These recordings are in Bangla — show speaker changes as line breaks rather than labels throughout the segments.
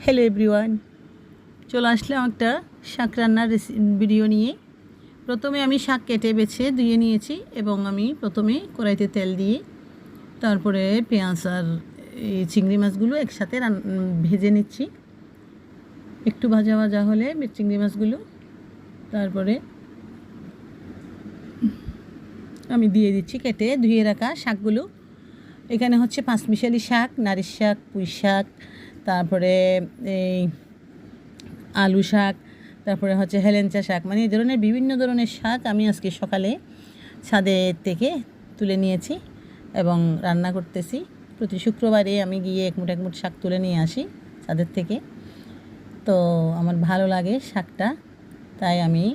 হ্যালো এভরিওয়ান, চলে আসলাম একটা শাক রান্নার ভিডিও নিয়ে। প্রথমে আমি শাক কেটে বেছে ধুয়ে নিয়েছি এবং আমি প্রথমে কড়াইতে তেল দিয়ে তারপরে পেঁয়াজ আর এই চিংড়ি মাছগুলো একসাথে ভেজে নিচ্ছি। একটু ভাজা ভাজা হলে চিংড়ি মাছগুলো তারপরে আমি দিয়ে দিচ্ছি কেটে ধুয়ে রাখা শাকগুলো। এখানে হচ্ছে পাঁচমিশালি শাক, নারিশ শাক, পুঁই শাক, তারপরে এই আলু শাক, তারপরে হচ্ছে হেলেঞ্চা শাক, মানে এই ধরনের বিভিন্ন ধরনের শাক আমি আজকে সকালে ছাদে থেকে তুলে নিয়েছি এবং রান্না করতেছি। প্রতি শুক্রবারে আমি গিয়ে একমুঠ শাক তুলে নিয়ে আসি ছাদের থেকে। তো আমার ভালো লাগে শাকটা, তাই আমি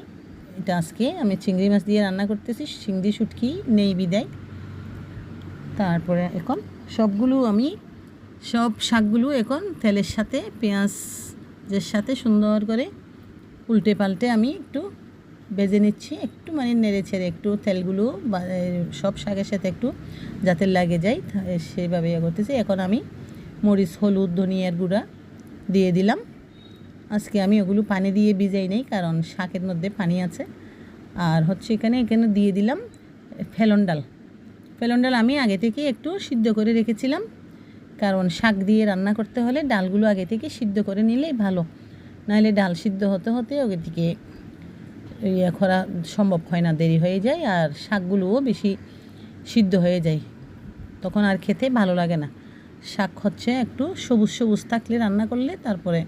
এটা আজকে চিংড়ি মাছ দিয়ে রান্না করতেছি। চিংড়ি শুটকি নেই বিদায়। তারপরে এখন সব শাকগুলো এখন তেলের সাথে পেঁয়াজের সাথে সুন্দর করে উল্টে পাল্টে আমি একটু ভেজে নিচ্ছি। একটু মানে নেড়ে ছেড়ে একটু তেলগুলো সব শাকের সাথে একটু যাতে লাগে যায় সেইভাবে করতেছি। এখন আমি মরিচ, হলুদ, ধনিয়ার গুঁড়া দিয়ে দিলাম। আজকে আমি ওগুলো পানি দিয়ে ভিজাই নেই, কারণ শাকের মধ্যে পানি আছে। আর হচ্ছে এখানে দিয়ে দিলাম ফেলন ডাল আমি আগে থেকে একটু সিদ্ধ করে রেখেছিলাম, কারণ শাক দিয়ে রান্না করতে হলে ডালগুলো আগে থেকে সিদ্ধ করে নিলেই ভালো, নাহলে ডাল সিদ্ধ হতে হতে ওদিকে করা সম্ভব হয় না, দেরি হয়ে যায় আর শাকগুলোও বেশি সিদ্ধ হয়ে যায়, তখন আর খেতে ভালো লাগে না। শাক হচ্ছে একটু সবুজ থাকলে রান্না করলে, তারপরে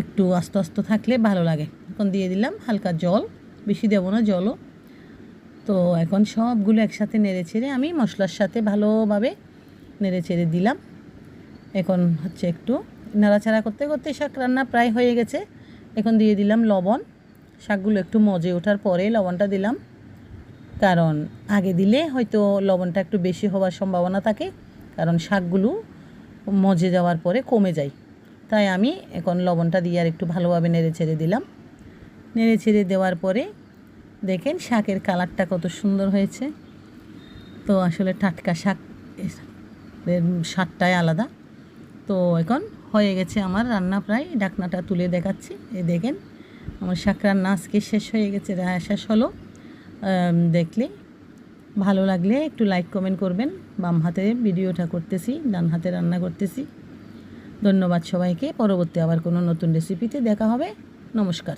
একটু আস্ত থাকলে ভালো লাগে। এখন দিয়ে দিলাম হালকা জল, বেশি দেবো না জলও। তো এখন সবগুলো একসাথে নেড়ে ছেড়ে আমি মশলার সাথে ভালোভাবে নেড়ে ছেড়ে দিলাম। এখন হচ্ছে একটু নাড়াচাড়া করতে করতে শাক রান্না প্রায় হয়ে গেছে। এখন দিয়ে দিলাম লবণ। শাকগুলো একটু মজে ওঠার পরে লবণটা দিলাম, কারণ আগে দিলে হয়তো লবণটা একটু বেশি হওয়ার সম্ভাবনা থাকে, কারণ শাকগুলো মজে যাওয়ার পরে কমে যায়। তাই আমি এখন লবণটা দিয়ে আর একটু ভালোভাবে নেড়ে ছেড়ে দিলাম। নেড়ে ছেড়ে দেওয়ার পরে দেখেন শাকের কালারটা কত সুন্দর হয়েছে। তো আসলে টাটকা শাক স্বাদটাই আলাদা। তো এখন হয়ে গেছে আমার রান্না প্রায়। ঢাকনাটা তুলে দেখাচ্ছি, এই দেখেন আমার শাক রান্না আজকে শেষ হয়ে গেছে, শেষ হলো। দেখলে ভালো লাগলে একটু লাইক কমেন্ট করবেন। বাম হাতে ভিডিওটা করতেছি, ডান হাতে রান্না করতেছি। ধন্যবাদ সবাইকে। পরবর্তী আবার কোনো নতুন রেসিপিতে দেখা হবে। নমস্কার।